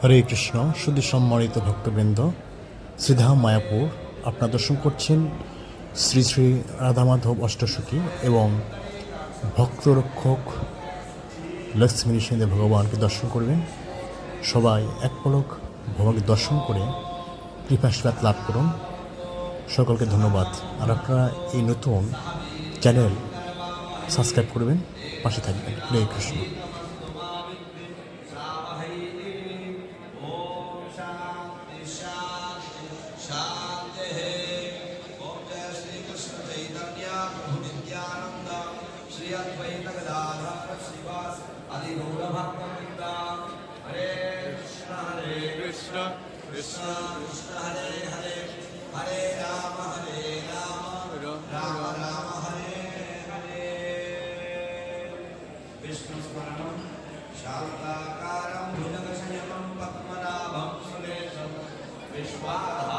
হরে কৃষ্ণ। শুধু সম্মানিত ভক্তবৃন্দ, শ্রীধাম মায়াপুর আপনারা দর্শন করছেন শ্রী শ্রী রাধামাধব অষ্টসখী এবং ভক্তরক্ষক লক্ষ্মী নৃসিংহ ভগবানকে দর্শন করবেন। সবাই এক পলক ভগবানকে দর্শন করে কৃপাশীর্বাদ লাভ করুন। সকলকে ধন্যবাদ। আর আপনারা এই নতুন চ্যানেল সাবস্ক্রাইব করবেন, পাশে থাকবেন। হরে কৃষ্ণ। श्री अद्वैत गदाधर श्रीवास आदि गौर भक्तवृंद। हरे कृष्ण कृष्ण कृष्ण हरे हरे, हरे राम राम राम हरे हरे। विष्णु स्मरणं शान्ताकारं भुजगशयनं पद्मनाभं सुरेशं विश्वाधारं